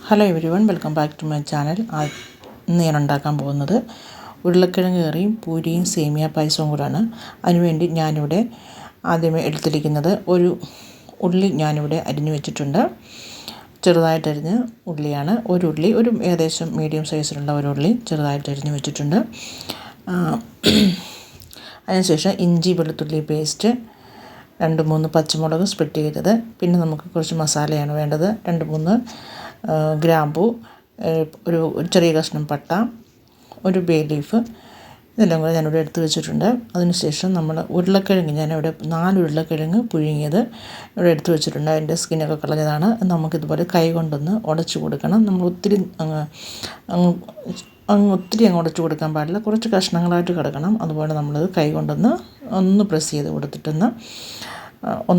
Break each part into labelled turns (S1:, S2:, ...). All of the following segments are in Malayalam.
S1: Hello everyone, welcome back to my channel. ഇന്ന് ഞാൻ ഉണ്ടാക്കാൻ പോകുന്നത് ഉരുളക്കിഴങ്ങ് കറിയും പൂരിയും സേമിയ പായസവും കൂടാണ്. അതിനുവേണ്ടി ഞാനിവിടെ ആദ്യമേ എടുത്തിരിക്കുന്നത് ഒരു ഉള്ളി ഞാനിവിടെ അരിഞ്ഞു വെച്ചിട്ടുണ്ട്. ചെറുതായിട്ടരിഞ്ഞ് ഉള്ളിയാണ്. ഒരു ഏകദേശം മീഡിയം സൈസിലുള്ള ഒരു ഉള്ളി ചെറുതായിട്ട് അരിഞ്ഞു വെച്ചിട്ടുണ്ട്. അതിനുശേഷം ഇഞ്ചി വെളുത്തുള്ളി പേസ്റ്റ്, 2-3 പച്ചമുളക് സ്പ്ലിറ്റ് ചെയ്തത്, പിന്നെ നമുക്ക് കുറച്ച് മസാലയാണ് വേണ്ടത്. 2-3 ഗ്രാമ്പൂ, ഒരു ചെറിയ കഷ്ണം പട്ട, ഒരു ബേ ലീഫ്, ഇതെല്ലാം കൂടെ ഞാനിവിടെ എടുത്ത് വെച്ചിട്ടുണ്ട്. അതിനുശേഷം നമ്മൾ ഞാനിവിടെ 4 ഉരുളക്കിഴങ്ങ് പുഴുങ്ങിയത് ഇവിടെ എടുത്ത് വെച്ചിട്ടുണ്ട്. അതിൻ്റെ സ്കിന്നൊക്കെ കളഞ്ഞതാണ്. നമുക്കിതുപോലെ കൈ കൊണ്ടൊന്ന് ഉടച്ചു കൊടുക്കണം. നമ്മൾ ഒത്തിരി ഉടച്ചു കൊടുക്കാൻ പാടില്ല. കുറച്ച് കഷ്ണങ്ങളായിട്ട് കിടക്കണം. അതുപോലെ നമ്മളത് കൈ കൊണ്ടൊന്ന് പ്രസ് ചെയ്ത് കൊടുത്തിട്ടൊന്ന്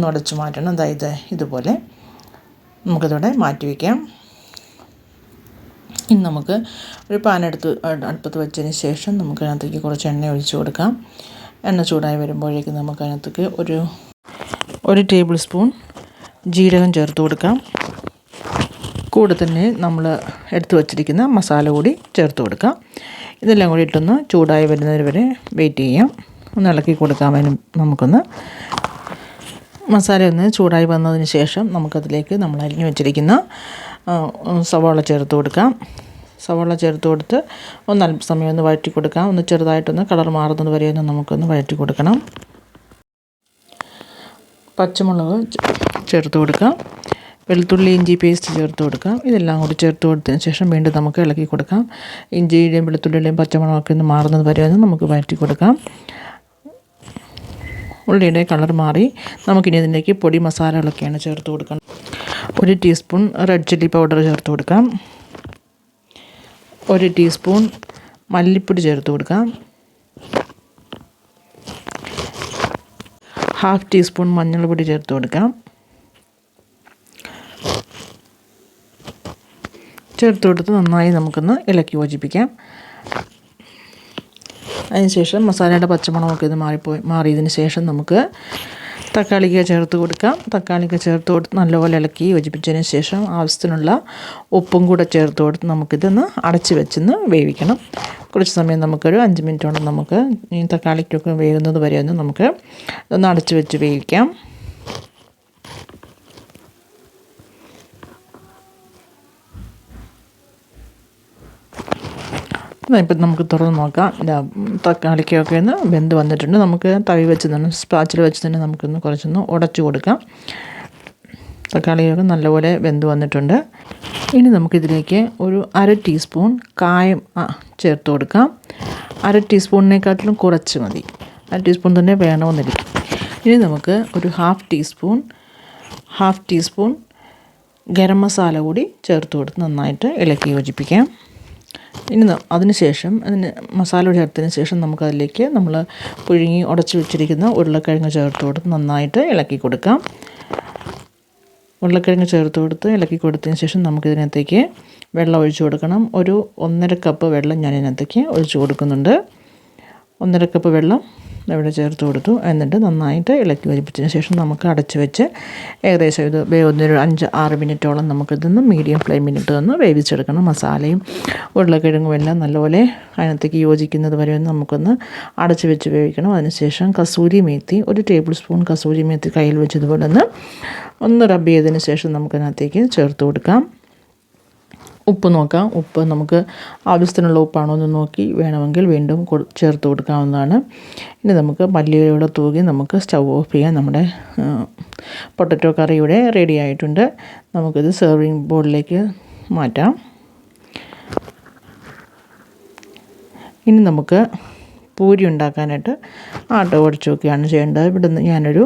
S1: ഉടച്ച് മാറ്റണം. അതായത് ഇതുപോലെ നമുക്കിതോടെ മാറ്റി വയ്ക്കാം. ഇനി നമുക്ക് ഒരു പാൻ അടുപ്പത്ത് വെച്ചതിന് ശേഷം നമുക്കതിനകത്തേക്ക് കുറച്ച് എണ്ണ ഒഴിച്ച് കൊടുക്കാം. എണ്ണ ചൂടായി വരുമ്പോഴേക്കും നമുക്കതിനകത്തേക്ക് ഒരു ടേബിൾ സ്പൂൺ ജീരകം ചേർത്ത് കൊടുക്കാം. കൂടെ തന്നെ നമ്മൾ എടുത്തു വച്ചിരിക്കുന്ന മസാല കൂടി ചേർത്ത് കൊടുക്കാം. ഇതെല്ലാം കൂടി ഇട്ടൊന്ന് ചൂടായി വരുന്നത് വരെ വെയിറ്റ് ചെയ്യാം. ഒന്ന് ഇളക്കി കൊടുക്കാം. നമുക്കൊന്ന് മസാല ഒന്ന് ചൂടായി വന്നതിന് ശേഷം നമുക്കതിലേക്ക് നമ്മൾ അരിഞ്ഞു വെച്ചിരിക്കുന്ന സവാള ചേർത്ത് കൊടുക്കാം. സവാള ചേർത്ത് കൊടുത്ത് അല്പസമയം ഒന്ന് വഴറ്റി കൊടുക്കാം. ചെറുതായിട്ടൊന്ന് കളർ മാറുന്നത് വരെ നമുക്കൊന്ന് വഴറ്റി കൊടുക്കണം. പച്ചമുളക് ചേർത്ത് കൊടുക്കാം. വെളുത്തുള്ളി ഇഞ്ചി പേസ്റ്റ് ചേർത്ത് കൊടുക്കാം. ഇതെല്ലാം കൂടി ചേർത്ത് കൊടുത്തതിന് ശേഷം വീണ്ടും നമുക്ക് ഇളക്കി കൊടുക്കാം. ഇഞ്ചിയുടെയും വെളുത്തുള്ളിയുടെയും പച്ചമുളകൊക്കെ ഒന്ന് മാറുന്നത് വരെ നമുക്ക് വഴറ്റി കൊടുക്കാം. ഉള്ളിയുടെ കളർ മാറി നമുക്കിനി ഇതിലേക്ക് പൊടി മസാലകളൊക്കെയാണ് ചേർത്ത് കൊടുക്കണം. 1 ടീസ്പൂൺ റെഡ് ചില്ലി പൗഡർ ചേർത്ത് കൊടുക്കാം. 1 ടീസ്പൂൺ മല്ലിപ്പൊടി ചേർത്ത് കൊടുക്കാം. 1/2 ടീസ്പൂൺ മഞ്ഞൾപ്പൊടി ചേർത്ത് കൊടുക്കാം. ചേർത്ത് കൊടുത്ത് നന്നായി നമുക്കൊന്ന് ഇളക്കി യോജിപ്പിക്കാം. അതിനുശേഷം മസാലയുടെ പച്ചമണമൊക്കെ ഇത് മാറിയതിന് ശേഷം നമുക്ക് തക്കാളിക്ക ചേർത്ത് കൊടുക്കാം. തക്കാളിക്ക ചേർത്ത് കൊടുത്ത് നല്ലപോലെ ഇളക്കി യോജിപ്പിച്ചതിന് ശേഷം ആവശ്യത്തിനുള്ള ഉപ്പും കൂടെ ചേർത്ത് കൊടുത്ത് നമുക്കിതൊന്ന് അടച്ച് വെച്ചൊന്ന് വേവിക്കണം. കുറച്ച് സമയം നമുക്കൊരു 5 മിനിറ്റോളം നമുക്ക് ഈ തക്കാളിക്കൊക്കെ വേകുന്നത് വരെ നമുക്ക് ഇതൊന്ന് അടച്ച് വെച്ച് വേവിക്കാം. ഇപ്പം നമുക്ക് തുറന്ന് നോക്കാം. തക്കാളിക്കൊക്കെ ഒന്ന് വെന്ത് വന്നിട്ടുണ്ട്. നമുക്ക് തവി വെച്ച് തന്നെ സ്പാച്ചിൽ വെച്ച് തന്നെ നമുക്കൊന്ന് കുറച്ചൊന്ന് ഉടച്ചു കൊടുക്കാം. തക്കാളിയൊക്കെ നല്ലപോലെ വെന്ത് വന്നിട്ടുണ്ട്. ഇനി നമുക്കിതിലേക്ക് ഒരു 1/2 ടീസ്പൂൺ കായം ചേർത്ത് കൊടുക്കാം. 1/2 ടീസ്പൂണിനെക്കാട്ടിലും കുറച്ച് മതി. 1/2 ടീസ്പൂൺ തന്നെ വേണമെന്നില്ല. ഇനി നമുക്ക് ഒരു 1/2 ടീസ്പൂൺ ഗരം മസാല കൂടി ചേർത്ത് കൊടുത്ത് നന്നായിട്ട് ഇളക്കി യോജിപ്പിക്കാം. ഇനി അതിനുശേഷം മസാല ചേർത്തതിന് ശേഷം നമുക്കതിലേക്ക് നമ്മൾ പുഴുങ്ങി ഉടച്ച് വെച്ചിരിക്കുന്ന ഉരുളക്കിഴങ്ങ് ചേർത്ത് കൊടുത്ത് നന്നായിട്ട് ഇളക്കി കൊടുക്കാം. ഉരുളക്കിഴങ്ങ് ചേർത്ത് കൊടുത്ത് ഇളക്കി കൊടുത്തതിന് ശേഷം നമുക്കിതിനകത്തേക്ക് വെള്ളം ഒഴിച്ച് കൊടുക്കണം. ഒരു 1.5 കപ്പ് വെള്ളം ഞാൻ ഇതിനകത്തേക്ക് ഒഴിച്ച് കൊടുക്കുന്നുണ്ട്. 1.5 കപ്പ് വെള്ളം ഇവിടെ ചേർത്ത് കൊടുത്തു. എന്നിട്ട് നന്നായിട്ട് ഇളക്കി യോജിപ്പിച്ചതിന് ശേഷം നമുക്ക് അടച്ച് വെച്ച് ഏകദേശം ഇത് വേവുന്നൊരു 5-6 മിനിറ്റോളം നമുക്കിതൊന്ന് മീഡിയം ഫ്ലെയിമിലിട്ട് ഒന്ന് വേവിച്ചെടുക്കണം. മസാലയും ഉരുളക്കിഴങ്ങും എല്ലാം നല്ലപോലെ അതിനകത്തേക്ക് യോജിക്കുന്നത് വരെ നമുക്കൊന്ന് അടച്ച് വെച്ച് വേവിക്കണം. അതിനുശേഷം കസൂരി മേത്തി, 1 ടേബിൾ സ്പൂൺ കസൂരി മേത്തി കയ്യിൽ വെച്ച് ഇതുപോലെ ഒന്ന് റബ്ബ് ചെയ്തതിന് ശേഷം നമുക്കതിനകത്തേക്ക് ചേർത്ത് കൊടുക്കാം. ഉപ്പ് നോക്കാം. ഉപ്പ് നമുക്ക് ആവശ്യത്തിനുള്ള ഉപ്പാണോ എന്ന് നോക്കി വേണമെങ്കിൽ വീണ്ടും ചേർത്ത് കൊടുക്കാവുന്നതാണ്. ഇനി നമുക്ക് മല്ലിയിലൂടെ തൂകി നമുക്ക് സ്റ്റൗ ഓഫ് ചെയ്യാം. നമ്മുടെ പൊട്ടറ്റോ കറി ഇവിടെ റെഡി ആയിട്ടുണ്ട്. നമുക്കിത് സെർവിങ് ബോളിലേക്ക് മാറ്റാം. ഇനി നമുക്ക് പൂരി ഉണ്ടാക്കാനായിട്ട് ആട്ട ഉടച്ച് വയ്ക്കുകയാണ് ചെയ്യേണ്ടത്. ഇവിടുന്ന് ഞാനൊരു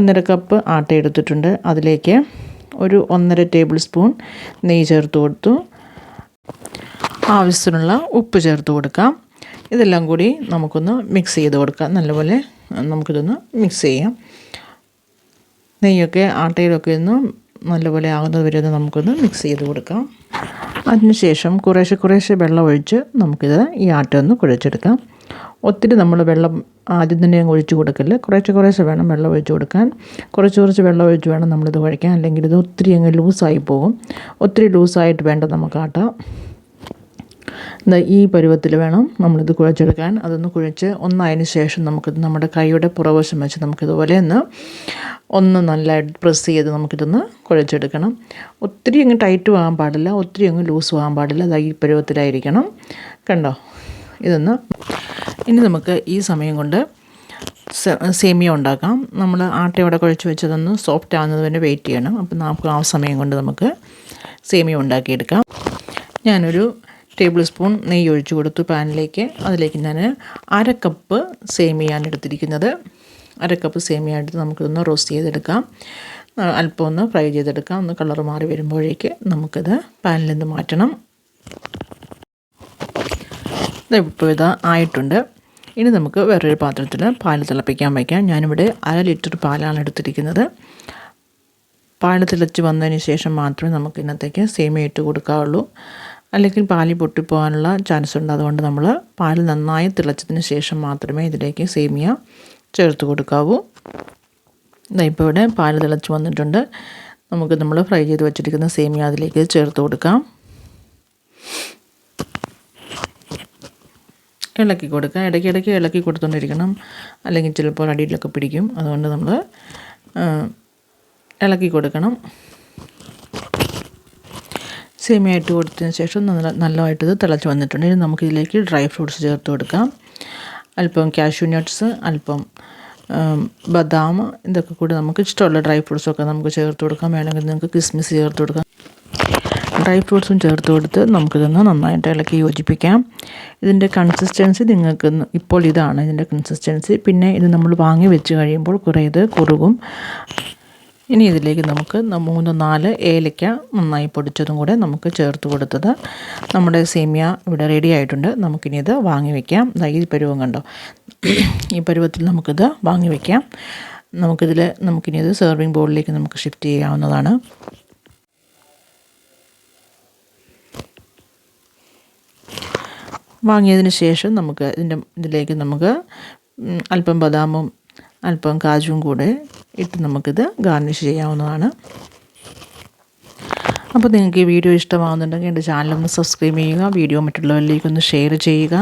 S1: 1.5 കപ്പ് ആട്ട എടുത്തിട്ടുണ്ട്. അതിലേക്ക് ഒരു 1.5 ടേബിൾ സ്പൂൺ നെയ്യ് ചേർത്ത് കൊടുത്തു. ആവശ്യത്തിനുള്ള ഉപ്പ് ചേർത്ത് കൊടുക്കാം. ഇതെല്ലാം കൂടി നമുക്കൊന്ന് മിക്സ് ചെയ്ത് കൊടുക്കാം. നല്ലപോലെ നമുക്കിതൊന്ന് മിക്സ് ചെയ്യാം. നെയ്യൊക്കെ ആട്ടയിലൊക്കെ ഒന്ന് നല്ലപോലെ ആകുന്നത് വരെ നമുക്കൊന്ന് മിക്സ് ചെയ്ത് കൊടുക്കാം. അതിനുശേഷം കുറേശ്ശെ വെള്ളം ഒഴിച്ച് നമുക്കിത് ഈ ആട്ട ഒന്ന് കുഴച്ചെടുക്കാം. ഒത്തിരി നമ്മൾ വെള്ളം ആദ്യം തന്നെ അങ്ങ് ഒഴിച്ച് കൊടുക്കല്. കുറേശ്ശെ വേണം വെള്ളം ഒഴിച്ച് കൊടുക്കാൻ. കുറച്ച് വെള്ളം ഒഴിച്ച് വേണം നമ്മളിത് കുഴയ്ക്കാൻ. അല്ലെങ്കിൽ ഇത് ഒത്തിരി അങ്ങ് ലൂസായി പോകും. ഒത്തിരി ലൂസായിട്ട് വേണ്ട നമുക്ക് ആട്ട. ഈ പരുവത്തിൽ വേണം നമ്മളിത് കുഴച്ചെടുക്കാൻ. അതൊന്ന് കുഴച്ച് ഒന്നായതിന് ശേഷം നമുക്കിത് നമ്മുടെ കൈയുടെ പുറവശം വെച്ച് നമുക്കിതുപോലെ ഒന്ന് നല്ലതായിട്ട് പ്രസ് ചെയ്ത് നമുക്കിതൊന്ന് കുഴച്ചെടുക്കണം. ഒത്തിരി അങ്ങ് ടൈറ്റും ആകാൻ പാടില്ല, ഒത്തിരി അങ്ങ് ലൂസും ആകാൻ പാടില്ല. ഈ പരുവത്തിലായിരിക്കണം. കണ്ടോ? ഇനി നമുക്ക് ഈ സമയം കൊണ്ട് സേമിയ ഉണ്ടാക്കാം. നമ്മൾ ആട്ടയോടെ കുഴച്ച് വെച്ചതൊന്ന് സോഫ്റ്റ് ആകുന്നത് വരെ വെയിറ്റ് ചെയ്യണം. അപ്പം നമുക്ക് ആ സമയം കൊണ്ട് നമുക്ക് സേമിയ ഉണ്ടാക്കിയെടുക്കാം. ഞാനൊരു ടേബിൾ സ്പൂൺ നെയ്യ് ഒഴിച്ച് കൊടുത്തു പാനിലേക്ക്. അതിലേക്ക് ഞാൻ 1/2 കപ്പ് സേമിയാണ് എടുത്തിരിക്കുന്നത്. 1/2 കപ്പ് സേമിയ എടുത്ത് നമുക്കിതൊന്ന് റോസ്റ്റ് ചെയ്തെടുക്കാം. അല്പം ഒന്ന് ഫ്രൈ ചെയ്തെടുക്കാം. ഒന്ന് കളർ മാറി വരുമ്പോഴേക്ക് നമുക്കിത് പാനിൽ നിന്ന് മാറ്റണം. ഇപ്പോൾ ഇത് ആയിട്ടുണ്ട്. ഇനി നമുക്ക് വേറൊരു പാത്രത്തിൽ പാൽ തിളപ്പിക്കാൻ വയ്ക്കാം. ഞാനിവിടെ 1/2 ലിറ്റർ പാലാണ് എടുത്തിരിക്കുന്നത്. പാൽ തിളച്ച് വന്നതിന് ശേഷം മാത്രമേ നമുക്ക് ഇന്നത്തേക്ക് സേമിയ ഇട്ട് കൊടുക്കാവുള്ളൂ. അല്ലെങ്കിൽ പാൽ പൊട്ടിപ്പോകാനുള്ള ചാൻസ് ഉണ്ട്. അതുകൊണ്ട് നമ്മൾ പാൽ നന്നായി തിളച്ചതിന് ശേഷം മാത്രമേ ഇതിലേക്ക് സേമിയ ചേർത്ത് കൊടുക്കാവൂ. ഇപ്പോൾ ഇവിടെ പാൽ തിളച്ച് വന്നിട്ടുണ്ട്. നമുക്ക് നമ്മൾ ഫ്രൈ ചെയ്ത് വെച്ചിരിക്കുന്ന സേമിയ അതിലേക്ക് ചേർത്ത് കൊടുക്കാം. ഇളക്കി കൊടുക്കുക. ഇടയ്ക്കിടയ്ക്ക് ഇളക്കി കൊടുത്തുകൊണ്ടിരിക്കണം. അല്ലെങ്കിൽ ചിലപ്പോൾ അടിയിലൊക്കെ പിടിക്കും. അതുകൊണ്ട് നമ്മൾ ഇളക്കി കൊടുക്കണം. സേമിയ ഇട്ട് കൊടുത്തതിന് ശേഷം നല്ലതായിട്ടിത് തിളച്ച് വന്നിട്ടുണ്ട്. ഇനി നമുക്കിതിലേക്ക് ഡ്രൈ ഫ്രൂട്ട്സ് ചേർത്ത് കൊടുക്കാം. അല്പം കാഷ്യൂ നട്ട്സ്, അല്പം ബദാം, ഇതൊക്കെ കൂടി നമുക്ക് ഇഷ്ടമുള്ള ഡ്രൈ ഫ്രൂട്ട്സൊക്കെ നമുക്ക് ചേർത്ത് കൊടുക്കാം. വേണമെങ്കിൽ നിങ്ങൾക്ക് കിസ്മിസ് ചേർത്ത് കൊടുക്കാം. ഡ്രൈ ഫ്രൂട്ട്സും ചേർത്ത് കൊടുത്ത് നമുക്കിതൊന്ന് നന്നായിട്ട് ഇളക്കി യോജിപ്പിക്കാം. ഇതിൻ്റെ കൺസിസ്റ്റൻസി നിങ്ങൾക്ക് ഇപ്പോൾ ഇതാണ് ഇതിൻ്റെ കൺസിസ്റ്റൻസി. പിന്നെ ഇത് നമ്മൾ വാങ്ങി വെച്ച് കഴിയുമ്പോൾ കുറേ ഇത് കുറുകും. ഇനി ഇതിലേക്ക് നമുക്ക് 3-4 ഏലക്ക നന്നായി പൊടിച്ചതും കൂടെ നമുക്ക് ചേർത്ത് കൊടുത്തത് നമ്മുടെ സേമിയ ഇവിടെ റെഡി ആയിട്ടുണ്ട്. നമുക്കിനി ഇത് വാങ്ങി വയ്ക്കാം. ഈ പരുവം കണ്ടോ? ഈ പരുവത്തിൽ നമുക്കിത് വാങ്ങി വയ്ക്കാം. നമുക്കിനി ഇത് സെർവിങ് ബൗളിലേക്ക് നമുക്ക് ഷിഫ്റ്റ് ചെയ്യാവുന്നതാണ്. വാങ്ങിയതിന് ശേഷം നമുക്ക് ഇതിലേക്ക് നമുക്ക് അല്പം ബദാമും അല്പം കാജുവും കൂടെ ഇട്ട് നമുക്കിത് ഗാർണിഷ് ചെയ്യാവുന്നതാണ്. അപ്പോൾ നിങ്ങൾക്ക് ഈ വീഡിയോ ഇഷ്ടമാകുന്നുണ്ടെങ്കിൽ എൻ്റെ ചാനലൊന്ന് സബ്സ്ക്രൈബ് ചെയ്യുക. വീഡിയോ മറ്റുള്ളവരിലേക്കൊന്ന് ഷെയർ ചെയ്യുക.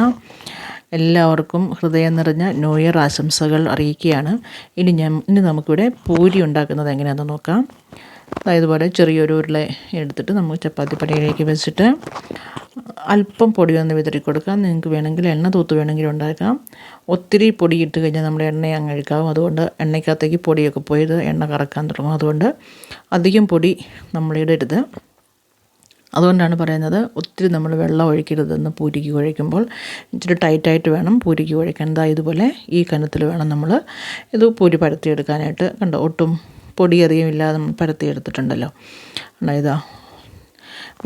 S1: എല്ലാവർക്കും ഹൃദയം നിറഞ്ഞ ന്യൂ ഇയർ ആശംസകൾ അറിയിക്കുകയാണ്. ഇനി നമുക്കിവിടെ പൂരി ഉണ്ടാക്കുന്നത് എങ്ങനെയാണെന്ന് നോക്കാം. ഇതുപോലെ ചെറിയൊരു ഉരുള എടുത്തിട്ട് നമുക്ക് ചപ്പാത്തി പടിയിലേക്ക് വെച്ചിട്ട് അല്പം പൊടി ഒന്ന് വിതറി കൊടുക്കാം. നിങ്ങൾക്ക് വേണമെങ്കിൽ എണ്ണ തൂത്ത് വേണമെങ്കിൽ ഉണ്ടാക്കാം. ഒത്തിരി പൊടി ഇട്ട് കഴിഞ്ഞാൽ നമ്മുടെ എണ്ണ അങ്ങ് അഴുക്കാവും. അതുകൊണ്ട് എണ്ണയ്ക്കകത്തേക്ക് പൊടിയൊക്കെ പോയത് എണ്ണ കറക്കാൻ തുടങ്ങും. അതുകൊണ്ട് അധികം പൊടി നമ്മളിടരുത്. അതുകൊണ്ടാണ് പറയുന്നത് ഒത്തിരി നമ്മൾ വെള്ളം ഒഴിക്കരുതെന്ന് പൂരിക്ക് കുഴയ്ക്കുമ്പോൾ. ഇച്ചിരി ടൈറ്റായിട്ട് വേണം പൂരിക്ക് കുഴയ്ക്കാൻ. ഇതുപോലെ ഈ കനത്തിൽ വേണം നമ്മൾ ഇത് പൂരി പരത്തിയെടുക്കാനായിട്ട്. കണ്ടോ? ഒട്ടും പൊടി അധികം ഇല്ലാതെ നമ്മൾ പരത്തിയെടുത്തിട്ടുണ്ടല്ലോ. ഇതാ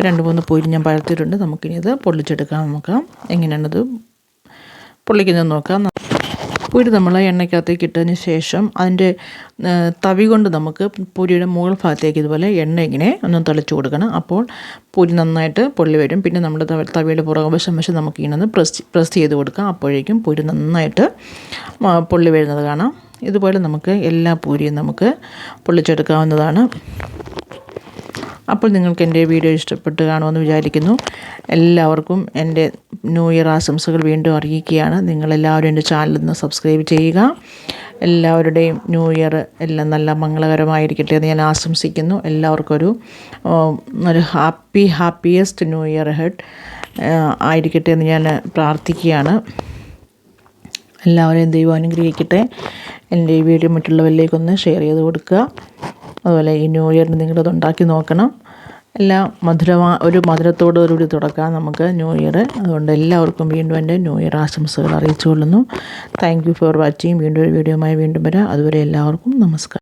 S1: 2-3 പൂരി ഞാൻ പരത്തിയിട്ടുണ്ട്. നമുക്കിനി ഇത് പൊള്ളിച്ചെടുക്കാം. നോക്കാം എങ്ങനെയാണത് പൊള്ളിക്കുന്നത് നോക്കാം. പൂരി നമ്മൾ എണ്ണയ്ക്കകത്തേക്ക് ഇട്ടതിന് ശേഷം അതിൻ്റെ തവി കൊണ്ട് നമുക്ക് പൂരിയുടെ മുകൾ ഭാഗത്തേക്ക് ഇതുപോലെ എണ്ണ ഇങ്ങനെ ഒന്ന് തളിച്ച് കൊടുക്കണം. അപ്പോൾ പൂരി നന്നായിട്ട് പൊള്ളി വരും. പിന്നെ നമ്മുടെ തവിയുടെ പുറകുവശം വെച്ച് നമുക്കിങ്ങനെ പ്രസ് ചെയ്ത് കൊടുക്കാം. അപ്പോഴേക്കും പൂരി നന്നായിട്ട് പൊള്ളി വരുന്നത് കാണാം. ഇതുപോലെ നമുക്ക് എല്ലാ പൂരിയും നമുക്ക് പൊള്ളിച്ചെടുക്കാവുന്നതാണ്. അപ്പോൾ നിങ്ങൾക്ക് എൻ്റെ വീഡിയോ ഇഷ്ടപ്പെട്ട് കാണുമെന്ന് വിചാരിക്കുന്നു. എല്ലാവർക്കും എൻ്റെ ന്യൂ ഇയർ ആശംസകൾ വീണ്ടും അറിയിക്കുകയാണ്. നിങ്ങളെല്ലാവരും എൻ്റെ ചാനലൊന്ന് സബ്സ്ക്രൈബ് ചെയ്യുക. എല്ലാവരുടെയും ന്യൂ ഇയർ എല്ലാം നല്ല മംഗളകരമായിരിക്കട്ടെ എന്ന് ഞാൻ ആശംസിക്കുന്നു. എല്ലാവർക്കും ഒരു ഹാപ്പിയസ്റ്റ് ന്യൂ ഇയർ ഹെഡ് ആയിരിക്കട്ടെ എന്ന് ഞാൻ പ്രാർത്ഥിക്കുകയാണ്. എല്ലാവരെയും ദൈവം അനുഗ്രഹിക്കട്ടെ. എൻ്റെ ഈ വീഡിയോ മറ്റുള്ളവരിലേക്കൊന്ന് ഷെയർ ചെയ്ത് കൊടുക്കുക. അതുപോലെ ഈ ന്യൂ ഇയറിന് നിങ്ങളത് ഉണ്ടാക്കി നോക്കണം. എല്ലാം ഒരു മധുരത്തോടുകൂടി തുടക്കാം നമുക്ക് ന്യൂ ഇയർ. അതുകൊണ്ട് എല്ലാവർക്കും വീണ്ടും എൻ്റെ ന്യൂ ഇയർ ആശംസകൾ അറിയിച്ചു കൊള്ളുന്നു. Thank you for watching. വീണ്ടും ഒരു വീഡിയോയുമായി വീണ്ടും വരാം. അതുവരെ എല്ലാവർക്കും നമസ്കാരം.